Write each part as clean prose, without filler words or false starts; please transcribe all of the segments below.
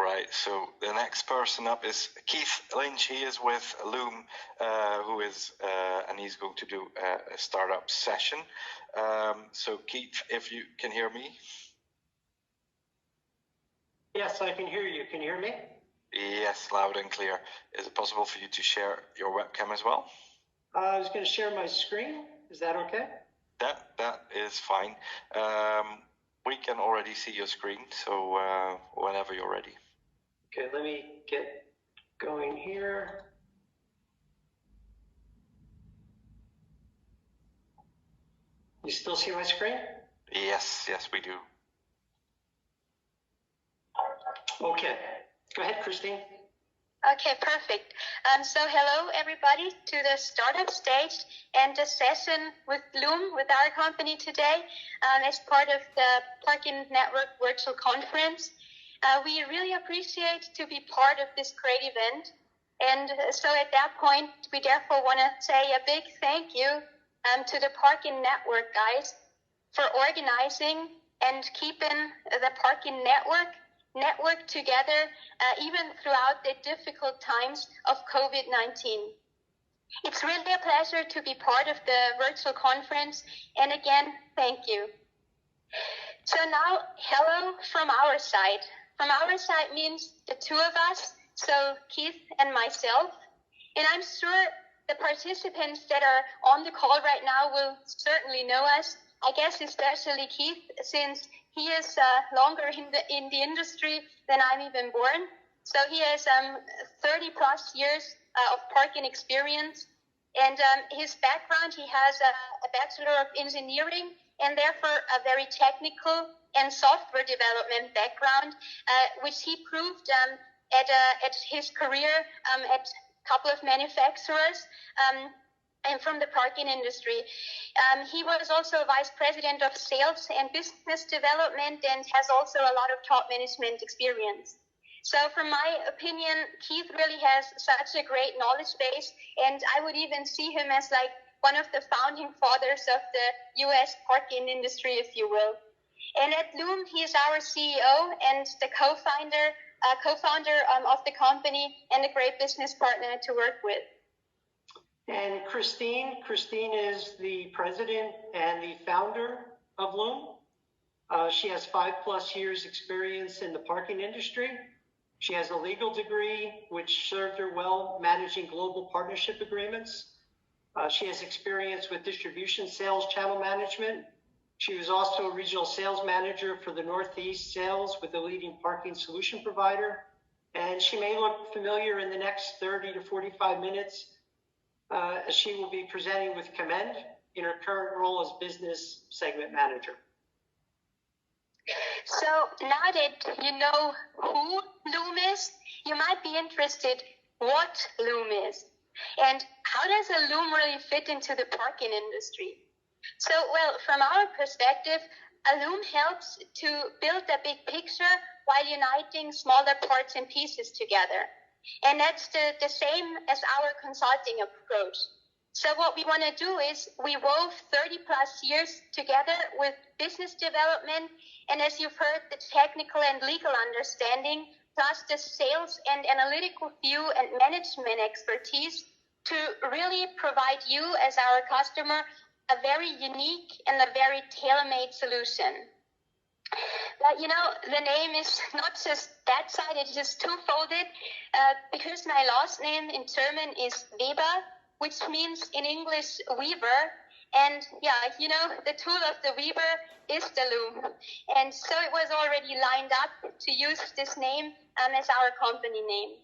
right, so the next person up is Keith Lynch. He is with Loom, and he's going to do a startup session. So Keith, if you can hear me. Yes, I can hear you. Can you hear me? Yes, loud and clear. Is it possible for you to share your webcam as well? I was going to share my screen. Is that okay? That is fine. We can already see your screen, so whenever you're ready. Okay, let me get going here. You still see my screen? Yes, we do. Okay, go ahead, Christine. Okay, perfect. So hello everybody to the startup stage and the session with Loom, with our company today, as part of the Parking Network virtual conference. We really appreciate to be part of this great event. And so at that point, we therefore want to say a big thank you to the Parking Network guys for organizing and keeping the Parking Network together, even throughout the difficult times of COVID-19. It's really a pleasure to be part of the virtual conference, and again, thank you. So now, hello from our side. From our side means the two of us, so Keith and myself, and I'm sure the participants that are on the call right now will certainly know us. I guess especially Keith, since he is longer in the industry than I'm even born. So he has 30 plus years of parking experience. And his background, he has a Bachelor of Engineering and therefore a very technical and software development background, which he proved at his career at a couple of manufacturers. And from the parking industry. He was also Vice President of Sales and Business Development and has also a lot of top management experience. So from my opinion, Keith really has such a great knowledge base, and I would even see him as like one of the founding fathers of the US parking industry, if you will. And at Loom, he is our CEO and the co-founder of the company and a great business partner to work with. And Christine is the president and the founder of Loom. She has 5+ years experience in the parking industry. She has a legal degree, which served her well managing global partnership agreements. She has experience with distribution sales channel management. She was also a regional sales manager for the Northeast sales with a leading parking solution provider. And she may look familiar in the next 30 to 45 minutes as she will be presenting with Commend in her current role as business segment manager. So now that you know who Loom is, you might be interested what Loom is and how does a Loom really fit into the parking industry. So, well, from our perspective, a Loom helps to build a big picture while uniting smaller parts and pieces together. And that's the same as our consulting approach. So what we want to do is we wove 30 plus years together with business development, and as you've heard, the technical and legal understanding, plus the sales and analytical view and management expertise to really provide you as our customer a very unique and a very tailor-made solution. But you know, the name is not just that side, it's just two-folded, because my last name in German is Weber, which means in English weaver, and yeah, you know, the tool of the weaver is the loom. And so it was already lined up to use this name as our company name.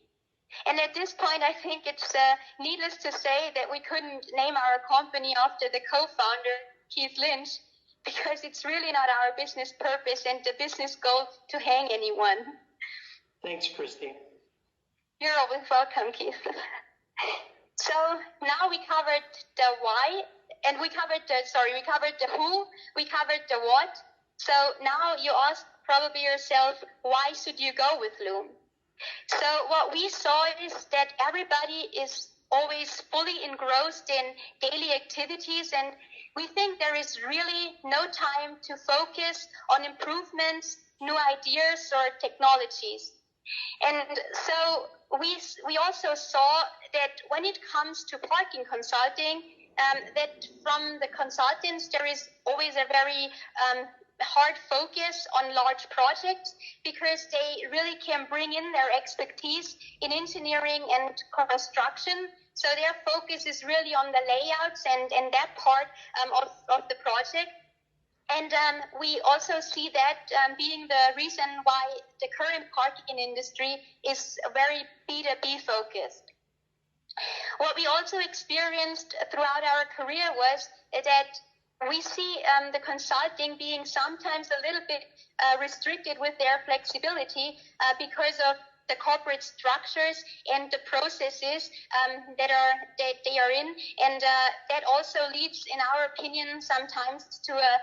And at this point, I think it's needless to say that we couldn't name our company after the co-founder, Keith Lynch, because it's really not our business purpose and the business goal to hang anyone. Thanks, Christine. You're always welcome, Keith. So now we covered the why, and we covered the who, we covered the what. So now you ask probably yourself, why should you go with Loom? So what we saw is that everybody is always fully engrossed in daily activities, and we think there is really no time to focus on improvements, new ideas, or technologies. And so we also saw that when it comes to parking consulting, that from the consultants there is always a very hard focus on large projects, because they really can bring in their expertise in engineering and construction. So their focus is really on the layouts and that part of the project. And we also see that being the reason why the current parking industry is very B2B focused. What we also experienced throughout our career was that we see the consulting being sometimes a little bit restricted with their flexibility because of the corporate structures and the processes that they are in, and that also leads, in our opinion, sometimes to a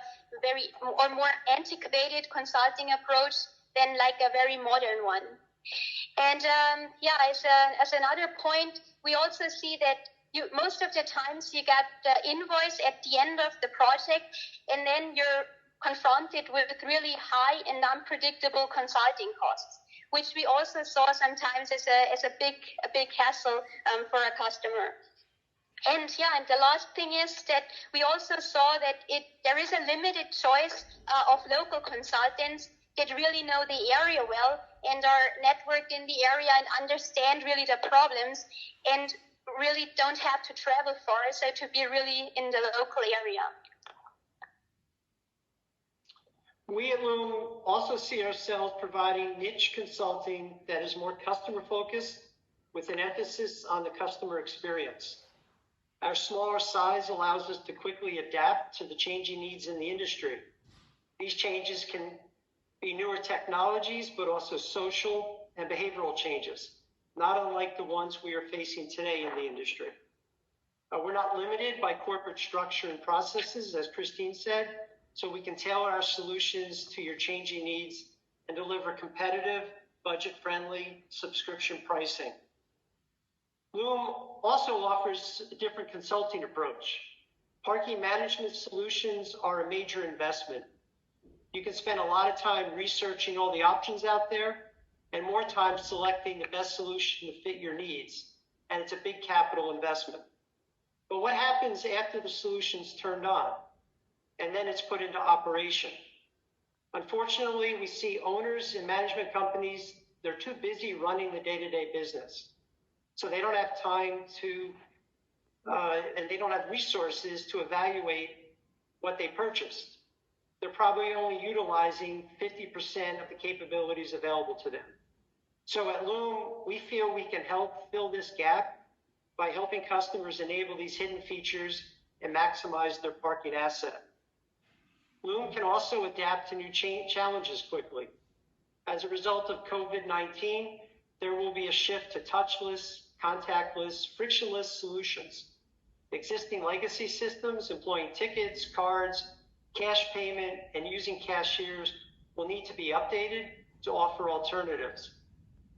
very or more antiquated consulting approach than like a very modern one. And as another point, we also see that most of the times you get the invoice at the end of the project, and then you're confronted with really high and unpredictable consulting costs, which we also saw sometimes as a big hassle for a customer. And the last thing is that we also saw that there is a limited choice of local consultants that really know the area well and are networked in the area and understand really the problems and really don't have to travel far, so to be really in the local area. We at Loom also see ourselves providing niche consulting that is more customer focused with an emphasis on the customer experience. Our smaller size allows us to quickly adapt to the changing needs in the industry. These changes can be newer technologies, but also social and behavioral changes, not unlike the ones we are facing today in the industry. We're not limited by corporate structure and processes, as Christine said, so we can tailor our solutions to your changing needs and deliver competitive, budget-friendly subscription pricing. Loom also offers a different consulting approach. Parking management solutions are a major investment. You can spend a lot of time researching all the options out there and more time selecting the best solution to fit your needs, and it's a big capital investment. But what happens after the solution's turned on and then it's put into operation? Unfortunately, we see owners and management companies, they're too busy running the day-to-day business. So they don't have time to, and they don't have resources to evaluate what they purchased. They're probably only utilizing 50% of the capabilities available to them. So at Loom, we feel we can help fill this gap by helping customers enable these hidden features and maximize their parking asset. Loom can also adapt to new challenges quickly. As a result of COVID-19, there will be a shift to touchless, contactless, frictionless solutions. Existing legacy systems employing tickets, cards, cash payment, and using cashiers will need to be updated to offer alternatives.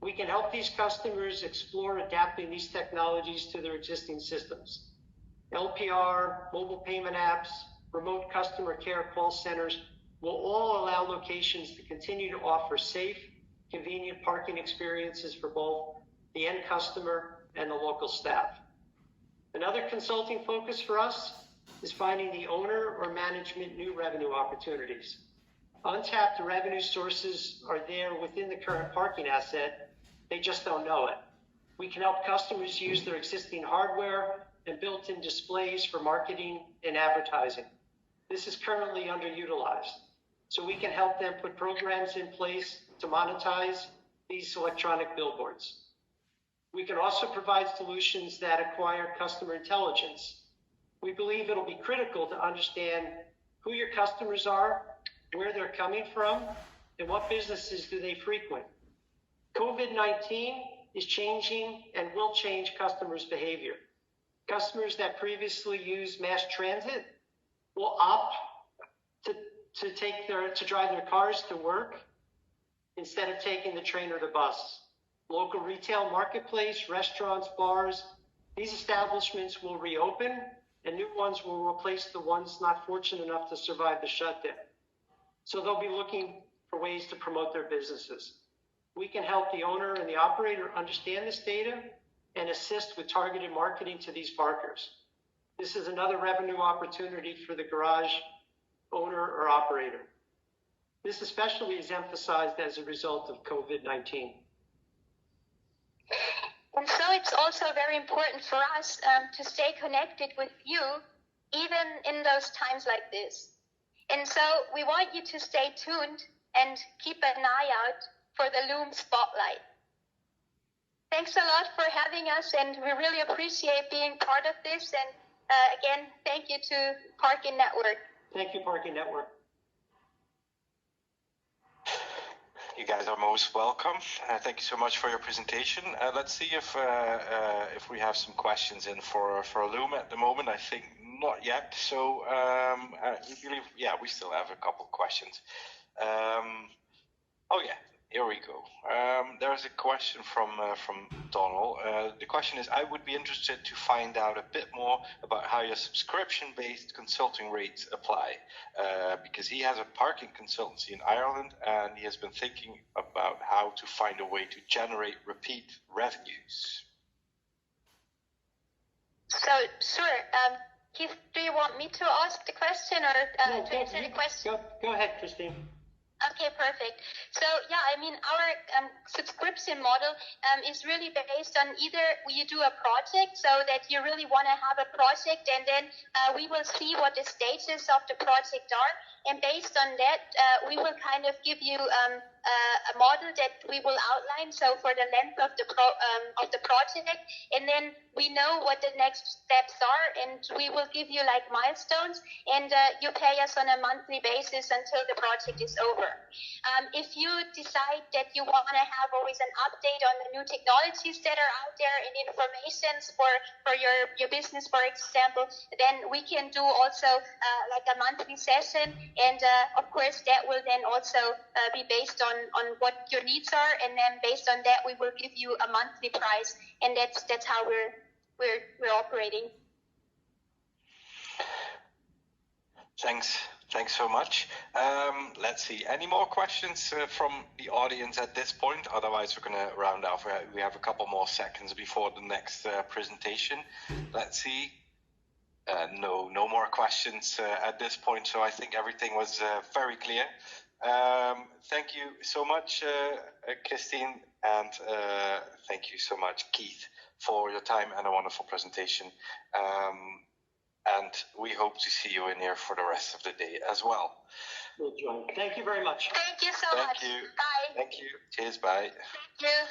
We can help these customers explore adapting these technologies to their existing systems. LPR, mobile payment apps, remote customer care call centers will all allow locations to continue to offer safe, convenient parking experiences for both the end customer and the local staff. Another consulting focus for us is finding the owner or management new revenue opportunities. Untapped revenue sources are there within the current parking asset, they just don't know it. We can help customers use their existing hardware and built-in displays for marketing and advertising. This is currently underutilized, so we can help them put programs in place to monetize these electronic billboards. We can also provide solutions that acquire customer intelligence. We believe it'll be critical to understand who your customers are, where they're coming from, and what businesses do they frequent. COVID-19 is changing and will change customers' behavior. Customers that previously used mass transit will opt to drive their cars to work instead of taking the train or the bus. Local retail marketplace, restaurants, bars, these establishments will reopen and new ones will replace the ones not fortunate enough to survive the shutdown. So they'll be looking for ways to promote their businesses. We can help the owner and the operator understand this data and assist with targeted marketing to these parkers. This is another revenue opportunity for the garage owner or operator. This especially is emphasized as a result of COVID-19. And so it's also very important for us to stay connected with you, even in those times like this. And so we want you to stay tuned and keep an eye out for the Loom Spotlight. Thanks a lot for having us, and we really appreciate being part of this. And again, thank you to Parking Network. Thank you, Parking Network. You guys are most welcome. Thank you so much for your presentation. Let's see if we have some questions in for Loom at the moment. I think not yet. So we still have a couple questions. Oh yeah, here we go. There's a question from Donald. The question is, I would be interested to find out a bit more about how your subscription-based consulting rates apply, because he has a parking consultancy in Ireland, and he has been thinking about how to find a way to generate repeat revenues. So, sure. Keith, do you want me to ask the question or to answer the question? Go ahead, Christine. Okay, perfect. So yeah, I mean, our subscription model is really based on either you do a project, so that you really want to have a project, and then we will see what the stages of the project are, and based on that, we will kind of give you a model that we will outline. So for the length of the project, and then we know what the next steps are, and we will give you like milestones, and you pay us on a monthly basis until the project is over. If you decide that you want to have always an update on the new technologies that are out there and informations for your business, for example, then we can do also like a monthly session, and of course that will then also be based on what your needs are, and then based on that we will give you a monthly price, and that's how we're operating. Thanks so much. Let's see. Any more questions from the audience at this point? Otherwise, we're going to round off. We have a couple more seconds before the next presentation. Let's see. No more questions at this point. So I think everything was very clear. Thank you so much, Christine, and thank you so much, Keith, for your time and a wonderful presentation. And we hope to see you in here for the rest of the day as well. We'll join. Thank you very much. Thank you so much. Thank you. Bye. Thank you. Cheers. Bye. Thank you.